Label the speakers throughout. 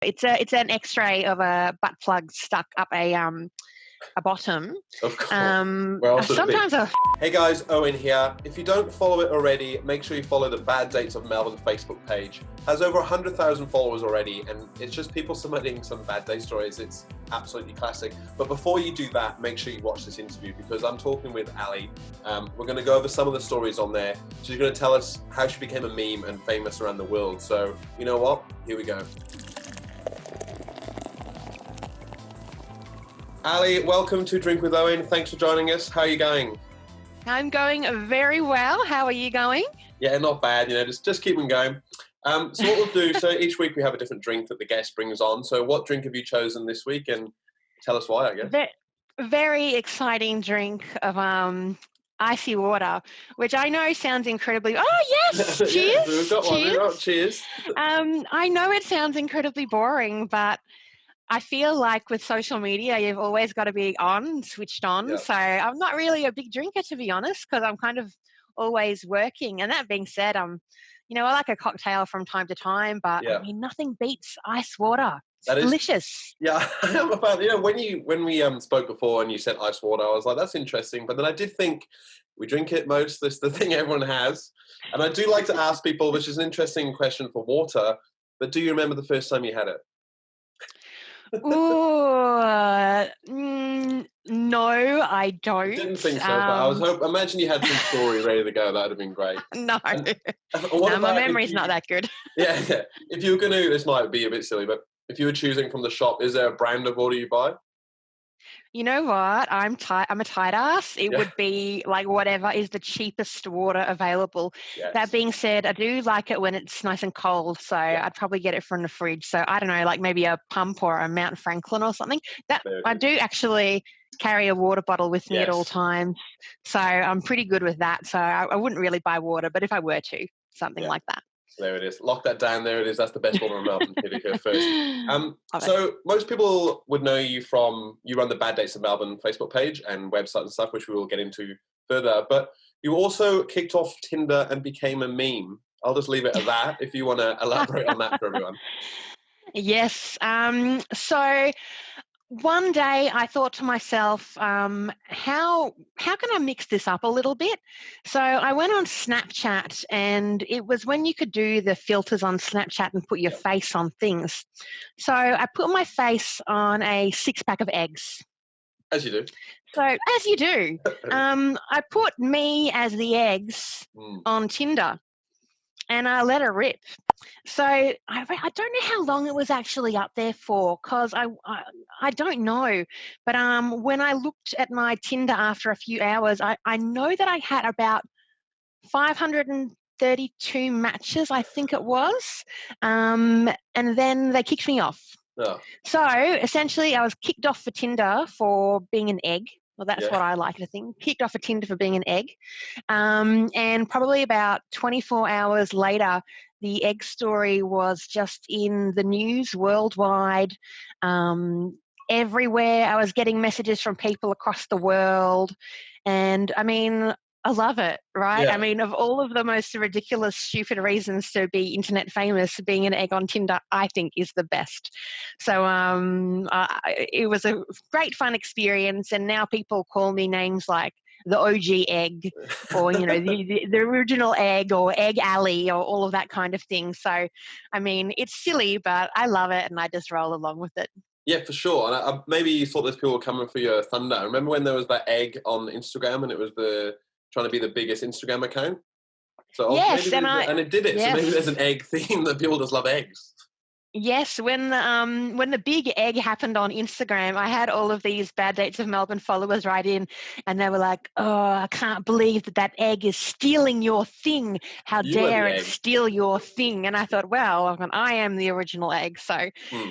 Speaker 1: It's an X-ray of a butt plug stuck up a bottom.
Speaker 2: Of course. Where else would it be?
Speaker 1: Sometimes
Speaker 2: Hey guys, Owen here. If you don't follow it already, make sure you follow the Bad Dates of Melbourne Facebook page. It has over 100,000 followers already, and it's just people submitting some bad day stories. It's absolutely classic. But before you do that, make sure you watch this interview because I'm talking with Ali. We're going to go over some of the stories on there. She's going to tell us how she became a meme and famous around the world. So, you know what? Here we go. Ali, welcome to Drink with Owen. Thanks for joining us. How are you going?
Speaker 1: I'm going very well. How are you going?
Speaker 2: Yeah, not bad. Just keeping going. So what we'll do, so each week we have a different drink that the guest brings on. So what drink have you chosen this week? And tell us why, I guess.
Speaker 1: Very exciting drink of icy water, which I know sounds incredibly... Oh, yes! Cheers!
Speaker 2: Yeah, we've got one.
Speaker 1: Cheers!
Speaker 2: Cheers.
Speaker 1: I know it sounds incredibly boring, but I feel like with social media, you've always got to be switched on.
Speaker 2: Yep.
Speaker 1: So I'm not really a big drinker, to be honest, because I'm kind of always working. And that being said, I like a cocktail from time to time, but I mean, nothing beats ice water. It's delicious.
Speaker 2: Yeah, I'm a fan. When we spoke before and you said ice water, I was like, that's interesting. But then I did think we drink it most. That's the thing everyone has. And I do like to ask people, which is an interesting question for water, but do you remember the first time you had it?
Speaker 1: No, I don't.
Speaker 2: I didn't think so, but I was imagine you had some story ready to go. That would have been great.
Speaker 1: No, my memory's not that good.
Speaker 2: Yeah. If you were going to, this might be a bit silly, but if you were choosing from the shop, is there a brand of water you buy?
Speaker 1: You know what? I'm a tight ass. It would be like whatever is the cheapest water available. Yes. That being said, I do like it when it's nice and cold. So I'd probably get it from the fridge. So I don't know, like maybe a Pump or a Mount Franklin or something. That I do actually carry a water bottle with me at all times. So I'm pretty good with that. So I wouldn't really buy water, but if I were to, something like that.
Speaker 2: There it is. Lock that down. There it is. That's the best water in Melbourne. Here we go first. So most people would know you from, you run the Bad Dates of Melbourne Facebook page and website and stuff, which we will get into further. But you also kicked off Tinder and became a meme. I'll just leave it at that if you want to elaborate on that for everyone.
Speaker 1: Yes. So one day I thought to myself, how can I mix this up a little bit? So I went on Snapchat, and it was when you could do the filters on Snapchat and put your face on things. So I put my face on a 6-pack of eggs.
Speaker 2: As you do.
Speaker 1: So as you do. I put me as the eggs on Tinder, and I let it rip. So I don't know how long it was actually up there for, because I don't know. But when I looked at my Tinder after a few hours, I know that I had about 532 matches, I think it was. And then they kicked me off.
Speaker 2: Oh.
Speaker 1: So essentially I was kicked off for Tinder for being an egg. Well, that's what I like to think. Kicked off a Tinder for being an egg. And probably about 24 hours later, the egg story was just in the news worldwide, everywhere. I was getting messages from people across the world. And I mean, I love it, right?
Speaker 2: Yeah.
Speaker 1: I mean, of all of the most ridiculous, stupid reasons to be internet famous, being an egg on Tinder, I think is the best. So it was a great fun experience. And now people call me names like the OG egg, or, the original egg, or Egg Alley, or all of that kind of thing. So, I mean, it's silly, but I love it, and I just roll along with it.
Speaker 2: Yeah, for sure. And maybe you thought those people were coming for your thunder. I remember when there was that egg on Instagram, and it was trying to be the biggest Instagram account. So
Speaker 1: yes,
Speaker 2: and it did it.
Speaker 1: Yes.
Speaker 2: So maybe there's an egg theme that people just love eggs.
Speaker 1: Yes, when the big egg happened on Instagram, I had all of these Bad Dates of Melbourne followers write in, and they were like, "Oh, I can't believe that egg is stealing your thing. How dare it steal your thing?" And I thought, well, I am the original egg, so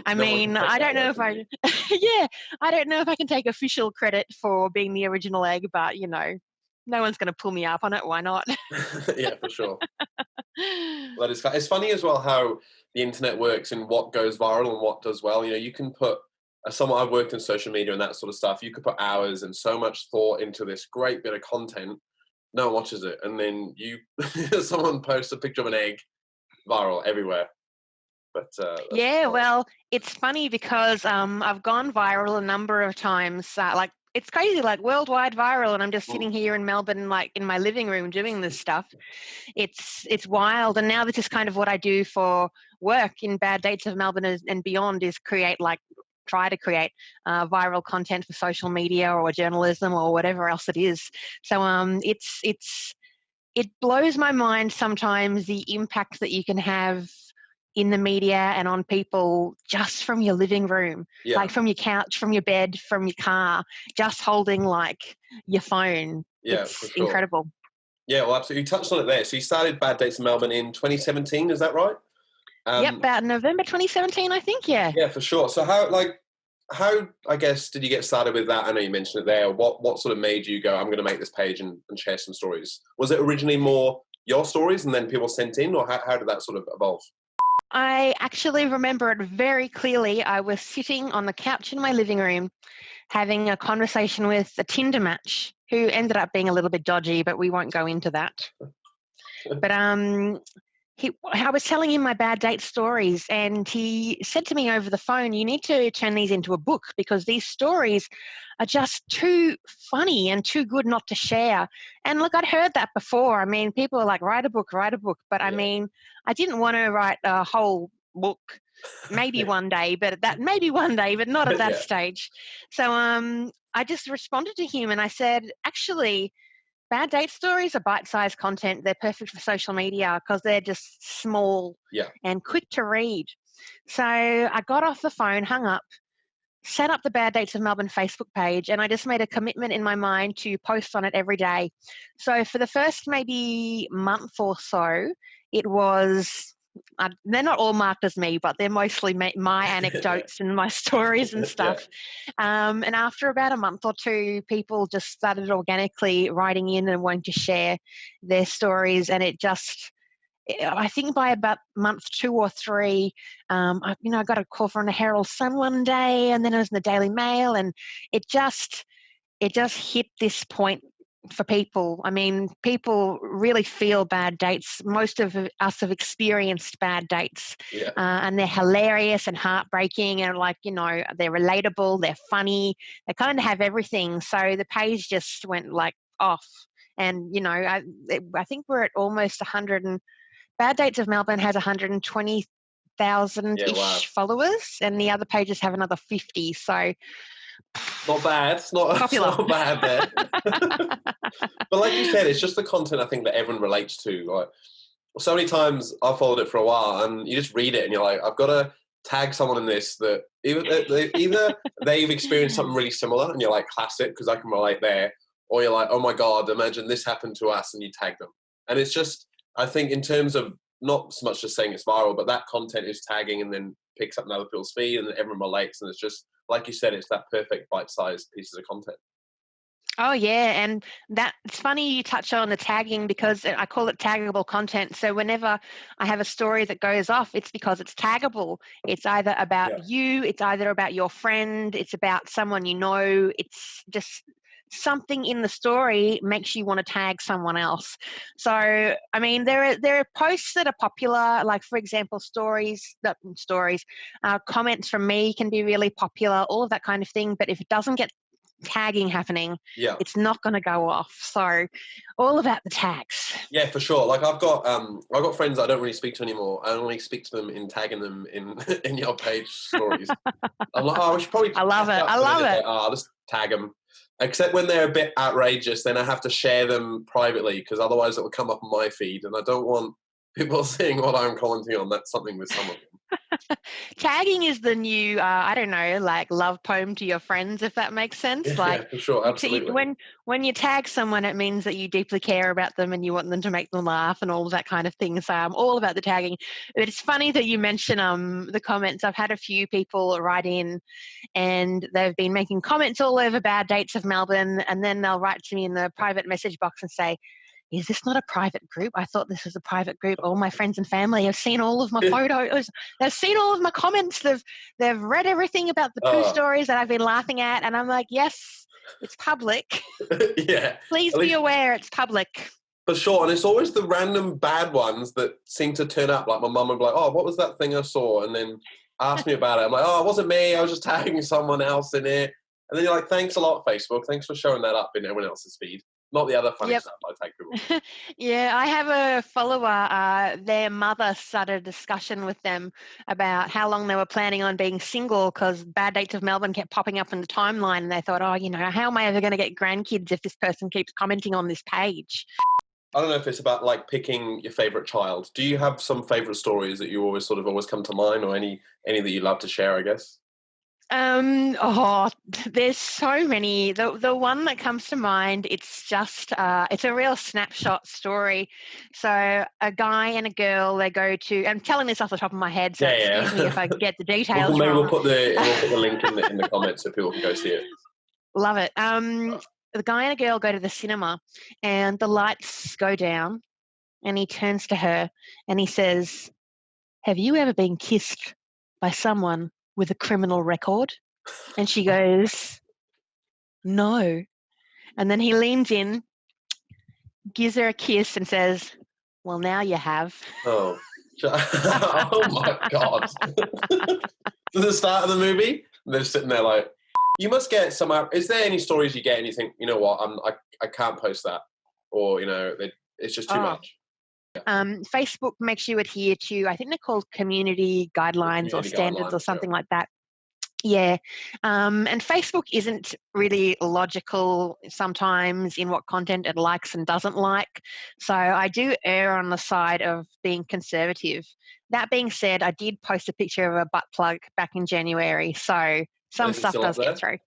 Speaker 1: I mean, I don't know if I don't know if I can take official credit for being the original egg, but no one's going to pull me up on it. Why not?
Speaker 2: Yeah, for sure. Well, it's funny as well how the internet works and what goes viral and what does well. You can put, as someone, I've worked in social media and that sort of stuff, you could put hours and so much thought into this great bit of content. No one watches it. And then someone posts a picture of an egg, viral everywhere. But that's
Speaker 1: Yeah,
Speaker 2: fine.
Speaker 1: well, it's funny because I've gone viral a number of times. Like it's crazy, like worldwide viral, and I'm just
Speaker 2: Mm.
Speaker 1: sitting here in Melbourne, like in my living room, doing this stuff. It's wild, and now this is kind of what I do for work in Bad Dates of Melbourne and beyond is try to create viral content for social media or journalism or whatever else it is. So it blows my mind sometimes the impact that you can have in the media and on people just from your living room,
Speaker 2: Yeah,
Speaker 1: like from your couch, from your bed, from your car, just holding like your phone.
Speaker 2: yeah, for
Speaker 1: It's
Speaker 2: sure.
Speaker 1: incredible.
Speaker 2: Yeah, well, absolutely. You touched on it there. So you started Bad Dates in Melbourne in 2017, is that right?
Speaker 1: Yep,
Speaker 2: Um,
Speaker 1: about November 2017, I think. Yeah.
Speaker 2: yeah, for sure. So how I guess did you get started with that? I know you mentioned it there. What sort of made you go, I'm going to make this page and share some stories? Was it originally more your stories and then people sent in, or how did that sort of evolve?
Speaker 1: I actually remember it very clearly. I was sitting on the couch in my living room having a conversation with a Tinder match who ended up being a little bit dodgy, but we won't go into that. But I was telling him my bad date stories, and he said to me over the phone, "You need to turn these into a book because these stories are just too funny and too good not to share." And look, I'd heard that before. I mean, people are like, write a book, write a book. But I
Speaker 2: Yeah.
Speaker 1: mean, I didn't want to write a whole book. Maybe one day, but not at that
Speaker 2: Yeah.
Speaker 1: stage. So I just responded to him and I said, actually, bad date stories are bite-sized content. They're perfect for social media because they're just small
Speaker 2: Yeah.
Speaker 1: and quick to read. So I got off the phone, hung up, set up the Bad Dates of Melbourne Facebook page, and I just made a commitment in my mind to post on it every day. So for the first maybe month or so, it was. They're not all marked as me, but they're mostly my
Speaker 2: Yeah.
Speaker 1: anecdotes and my stories and
Speaker 2: Yeah.
Speaker 1: stuff. And after about a month or two, people just started organically writing in and wanting to share their stories, and it just I think by about month 2 or 3, I got a call from the Herald Sun one day, and then it was in the Daily Mail, and it just hit this point for people. I mean, people really feel bad dates. Most of us have experienced bad dates,
Speaker 2: Yeah.
Speaker 1: and they're hilarious and heartbreaking, and they're relatable, they're funny, they kind of have everything. So the page just went like off, and I think we're at almost 100 and Bad Dates of Melbourne has 120,000
Speaker 2: Yeah. Wow.
Speaker 1: ish followers, and the other pages have another 50. So
Speaker 2: Not bad. It's
Speaker 1: popular.
Speaker 2: not bad there. But like you said, it's just the content I think that everyone relates to. Like so many times I've followed it for a while, and you just read it, and you're like, I've got to tag someone in this that either they've experienced something really similar, and you're like, classic, because I can relate there, or you're like, oh my god, imagine this happened to us, and you tag them. And it's just, I think, in terms of not so much just saying it's viral, but that content is tagging and then picks up in other people's feed, and then everyone relates, and it's just like you said, it's that perfect bite-sized pieces of content.
Speaker 1: Oh yeah, and that it's funny you touch on the tagging because I call it taggable content. So whenever I have a story that goes off, it's because it's taggable. It's either about
Speaker 2: Yeah,
Speaker 1: you, it's either about your friend, it's about someone you know. It's just something in the story makes you want to tag someone else. So I mean, there are posts that are popular, like for example, comments from me can be really popular, all of that kind of thing. But if it doesn't get tagging happening,
Speaker 2: yeah.
Speaker 1: it's not going to go off. So all about the tags.
Speaker 2: Yeah, for sure. Like I've got friends I don't really speak to anymore. I only speak to them in tagging them in in your page stories. I'm like, oh, we should probably
Speaker 1: I love
Speaker 2: catch
Speaker 1: it.
Speaker 2: up,
Speaker 1: I
Speaker 2: and then
Speaker 1: love
Speaker 2: it's
Speaker 1: it.
Speaker 2: like, oh, I'll just tag them. Except when they're a bit outrageous, then I have to share them privately because otherwise it will come up on my feed, and I don't want people seeing what I'm commenting on. That's something with some of them.
Speaker 1: Tagging is the new, I don't know, like love poem to your friends, if that makes sense.
Speaker 2: Yeah,
Speaker 1: Like
Speaker 2: yeah, for sure, absolutely.
Speaker 1: when you tag someone, it means that you deeply care about them and you want them to make them laugh and all of that kind of thing. So I'm all about the tagging. But it's funny that you mention the comments. I've had a few people write in and they've been making comments all over Bad Dates of Melbourne, and then they'll write to me in the private message box and say, is this not a private group? I thought this was a private group. All my friends and family have seen all of my photos. They've seen all of my comments. They've read everything about the poo
Speaker 2: uh,
Speaker 1: stories that I've been laughing at. And I'm like, yes, it's public.
Speaker 2: yeah,
Speaker 1: Please
Speaker 2: at
Speaker 1: be
Speaker 2: least
Speaker 1: aware it's public.
Speaker 2: For sure, and it's always the random bad ones that seem to turn up. Like my mum would be like, "Oh, what was that thing I saw?" And then ask me about it. I'm like, "Oh, it wasn't me. I was just tagging someone else in it." And then you're like, "Thanks a lot, Facebook. Thanks for showing that up in everyone else's feed. Not the other funny
Speaker 1: Yep.
Speaker 2: stuff I tag people."
Speaker 1: Yeah, I have a follower. Their mother started a discussion with them about how long they were planning on being single because Bad Dates of Melbourne kept popping up in the timeline, and they thought, oh, how am I ever going to get grandkids if this person keeps commenting on this page?
Speaker 2: I don't know if it's about like picking your favorite child. Do you have some favorite stories that you always come to mind, or any that you love to share? I guess.
Speaker 1: Oh, there's so many. The one that comes to mind, it's just it's a real snapshot story. So a guy and a girl, they go to. I'm telling this off the top of my head, so excuse me if I get the details
Speaker 2: Maybe
Speaker 1: wrong.
Speaker 2: we'll put the link in the comments so people can go see it.
Speaker 1: Love it. The guy and a girl go to the cinema, and the lights go down, and he turns to her and he says, "Have you ever been kissed by someone with a criminal record?" And she goes, "No." And then he leans in, gives her a kiss, and says, "Well, now you have."
Speaker 2: Oh, oh my God. To the start of the movie, they're sitting there like, you must get some. Is there any stories you get and you think, you know what, I can't post that, or it's just too much.
Speaker 1: Facebook makes you adhere to, I think they're called community guidelines or
Speaker 2: Community
Speaker 1: standards or
Speaker 2: guidelines,
Speaker 1: something like that. Yeah. And Facebook isn't really logical sometimes in what content it likes and doesn't like. So I do err on the side of being conservative. That being said, I did post a picture of a butt plug back in January. So some
Speaker 2: Is it
Speaker 1: stuff
Speaker 2: still up
Speaker 1: does get
Speaker 2: there?
Speaker 1: through.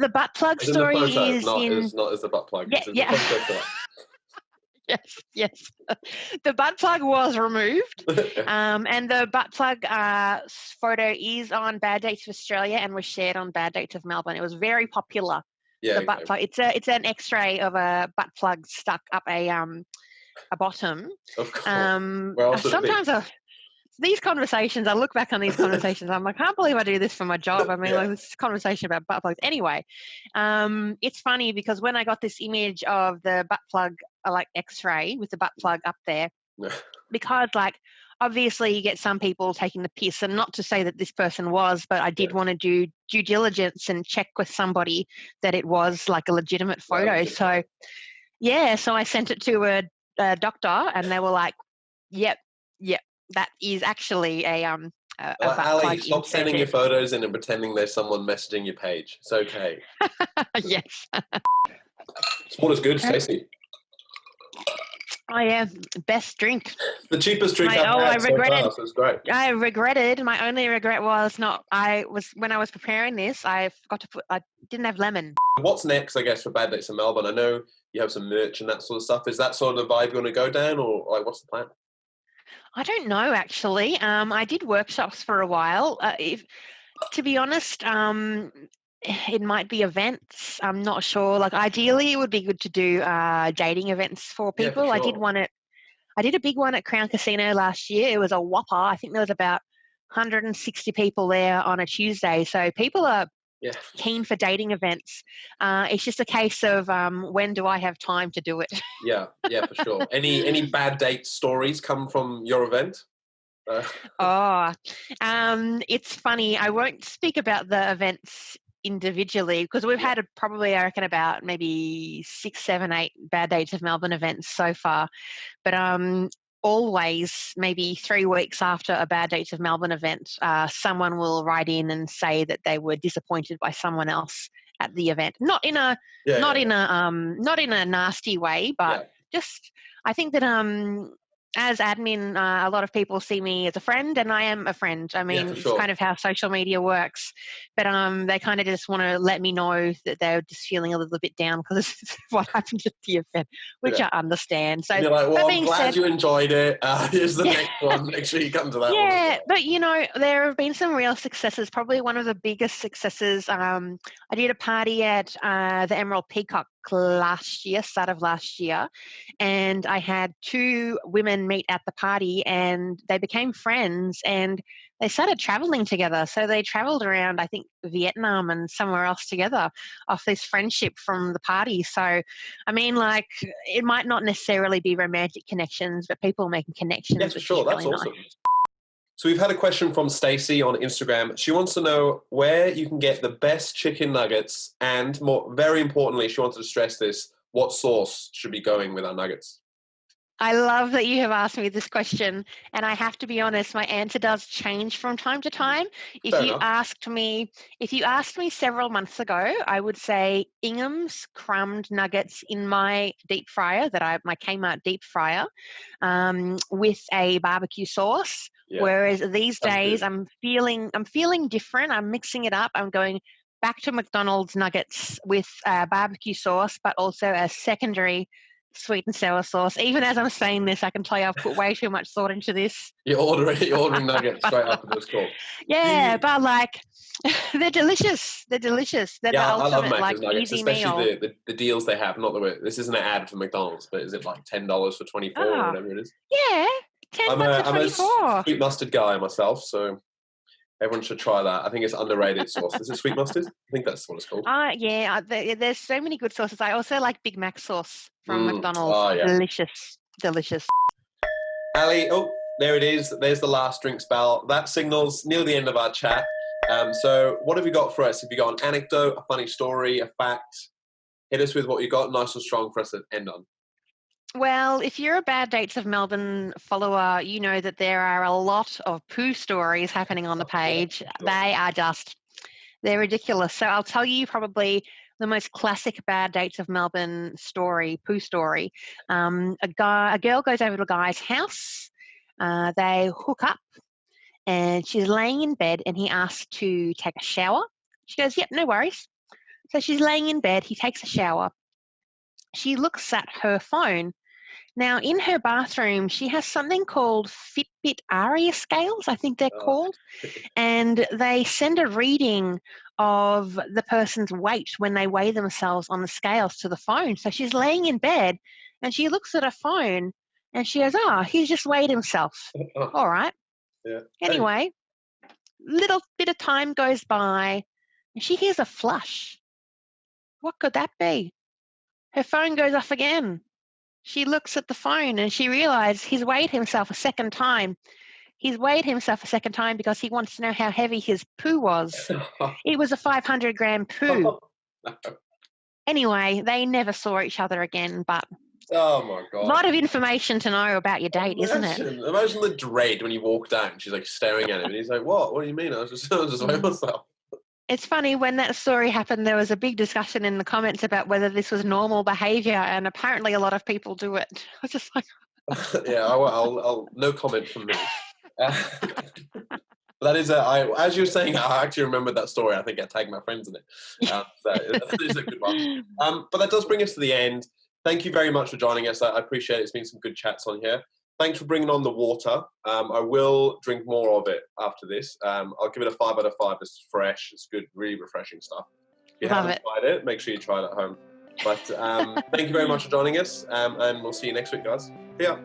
Speaker 1: The butt plug
Speaker 2: It's in the
Speaker 1: story
Speaker 2: photo,
Speaker 1: is in.
Speaker 2: it's not as the butt plug.
Speaker 1: Yeah,
Speaker 2: It's in the
Speaker 1: yeah.
Speaker 2: photo still
Speaker 1: Yes, yes. The butt plug was removed.
Speaker 2: up.
Speaker 1: And the butt plug photo is on Bad Dates of Australia and was shared on Bad Dates of Melbourne. It was very popular.
Speaker 2: Yeah,
Speaker 1: The butt
Speaker 2: exactly.
Speaker 1: plug. It's an X-ray of a butt plug stuck up a bottom.
Speaker 2: Of course. Where else would it be?
Speaker 1: Sometimes these conversations, I look back on these conversations, I'm like, I can't believe I do this for my job. I mean,
Speaker 2: Yeah.
Speaker 1: like this conversation about butt plugs. Anyway, it's funny because when I got this image of the butt plug, like X-ray with the butt plug up there, because like obviously you get some people taking the piss, and not to say that this person was, but I did want to do due diligence and check with somebody that it was like a legitimate photo. So yeah, so I sent it to a doctor, and they were like, "Yep, yep, that is actually a butt
Speaker 2: Ali,
Speaker 1: plug
Speaker 2: stop sending your
Speaker 1: inserted."
Speaker 2: photos in and pretending there's someone messaging your page. It's okay.
Speaker 1: Yes.
Speaker 2: Small is good, Stacey.
Speaker 1: Oh yeah, best drink.
Speaker 2: The cheapest drink I've
Speaker 1: I
Speaker 2: had so
Speaker 1: regretted.
Speaker 2: far, so it's great.
Speaker 1: I regretted. My only regret was not. When I was preparing this, I forgot to put. I didn't have lemon.
Speaker 2: What's next, I guess, for Bad Dates in Melbourne? I know you have some merch and that sort of stuff. Is that sort of the vibe you want to go down, or like what's the plan?
Speaker 1: I don't know actually. I did workshops for a while. To be honest, it might be events. I'm not sure. Like ideally, it would be good to do dating events for
Speaker 2: Yeah, for
Speaker 1: people. I did
Speaker 2: sure.
Speaker 1: one at. I did a big one at Crown Casino last year. It was a whopper. I think there was about 160 people there on a Tuesday. So people are keen for dating events. It's just a case of when do I have time to do it?
Speaker 2: Yeah, for sure. Any bad date stories come from your event?
Speaker 1: It's funny. I won't speak about the events individually because we've had probably, I reckon, about maybe 6, 7, 8 Bad Dates of Melbourne events so far. But always, maybe 3 weeks after a Bad Dates of Melbourne event, someone will write in and say that they were disappointed by someone else at the event. Not in a nasty way, but just I think that as admin, a lot of people see me as a friend, and I am a friend. I mean, it's kind of how social media works. But they kind of just want to let me know that they're just feeling a little bit down because of what happened at the event, which I understand. So
Speaker 2: and you're like, well, I'm glad you enjoyed it. Here's the next one. Make sure you come to that one.
Speaker 1: Yeah, but there have been some real successes. Probably one of the biggest successes. I did a party at the Emerald Peacock start of last year, and I had 2 women meet at the party, and they became friends, and they started traveling together. So they traveled around, I think, Vietnam and somewhere else together off this friendship from the party. So, I mean, like, it might not necessarily be romantic connections, but people making connections,
Speaker 2: Yeah, for
Speaker 1: which is
Speaker 2: sure. That's
Speaker 1: really
Speaker 2: awesome.
Speaker 1: nice.
Speaker 2: So we've had a question from Stacey on Instagram. She wants to know where you can get the best chicken nuggets, and more, very importantly, she wanted to stress this: what sauce should be going with our nuggets?
Speaker 1: I love that you have asked me this question, and I have to be honest, my answer does change from time to time. If
Speaker 2: Fair
Speaker 1: you
Speaker 2: enough.
Speaker 1: asked me, if you asked me several months ago, I would say Ingham's crumbed nuggets in my deep fryer, my Kmart deep fryer, with a barbecue sauce.
Speaker 2: Yeah,
Speaker 1: Whereas these
Speaker 2: sounds
Speaker 1: days,
Speaker 2: good.
Speaker 1: I'm feeling different. I'm mixing it up. I'm going back to McDonald's nuggets with barbecue sauce, but also a secondary sweet and sour sauce. Even as I'm saying this, I can tell you I've put way too much thought into this.
Speaker 2: You're ordering nuggets straight after this call.
Speaker 1: Yeah, but like they're delicious. They're delicious. They're
Speaker 2: Yeah,
Speaker 1: the
Speaker 2: I love
Speaker 1: ultimate like
Speaker 2: Macca's nuggets,
Speaker 1: easy
Speaker 2: especially
Speaker 1: meal.
Speaker 2: the deals they have. Not that this isn't an ad for McDonald's, but is it like $10 for 24 or
Speaker 1: Ah,
Speaker 2: whatever it is?
Speaker 1: yeah, $10 for
Speaker 2: I'm a
Speaker 1: 24.
Speaker 2: sweet mustard guy myself, so everyone should try that. I think it's underrated sauce. Is it sweet mustard? I think that's what it's called.
Speaker 1: Yeah, there's so many good sauces. I also like Big Mac sauce from McDonald's.
Speaker 2: Oh yeah.
Speaker 1: Delicious, delicious.
Speaker 2: Ali, oh, there it is. There's the last drink spell. That signals near the end of our chat. So what have you got for us? Have you got an anecdote, a funny story, a fact? Hit us with what you got, nice and strong for us to end on.
Speaker 1: Well, if you're a Bad Dates of Melbourne follower, you know that there are a lot of poo stories happening on the page.
Speaker 2: Yeah.
Speaker 1: They're ridiculous. So I'll tell you probably the most classic Bad Dates of Melbourne story, poo story. A girl goes over to a guy's house. They hook up, and she's laying in bed, and he asks to take a shower. She goes, "Yep, no worries." So she's laying in bed. He takes a shower. She looks at her phone. Now, in her bathroom, she has something called Fitbit Aria scales, I think they're
Speaker 2: Oh,
Speaker 1: called, and they send a reading of the person's weight when they weigh themselves on the scales to the phone. So she's laying in bed and she looks at her phone and she goes, "Oh, he's just weighed himself. All right."
Speaker 2: yeah. Hey.
Speaker 1: Anyway, little bit of time goes by and she hears a flush. What could that be? Her phone goes off again. She looks at the phone and she realizes he's weighed himself a second time. He's weighed himself a second time because he wants to know how heavy his poo was. It was a 500-gram poo. Anyway, they never saw each other again, but
Speaker 2: Oh my
Speaker 1: a
Speaker 2: god.
Speaker 1: lot of information to know about your date, isn't it?
Speaker 2: Imagine the dread when you walk down. She's like staring at him, and he's like, "What? What do you mean? I was just weighing myself."
Speaker 1: It's funny, when that story happened, there was a big discussion in the comments about whether this was normal behavior, and apparently a lot of people do it. I was just like,
Speaker 2: Yeah, I'll no comment from me. That is as you were saying, I actually remembered that story. I think I tagged my friends in it. So that is a good one. But that does bring us to the end. Thank you very much for joining us. I appreciate it. It's been some good chats on here. Thanks for bringing on the water. I will drink more of it after this. I'll give it a 5 out of 5. It's fresh. It's good, really refreshing stuff. If you
Speaker 1: love
Speaker 2: haven't
Speaker 1: it.
Speaker 2: tried it, make sure you try it at home. But thank you very much for joining us, and we'll see you next week, guys. See ya.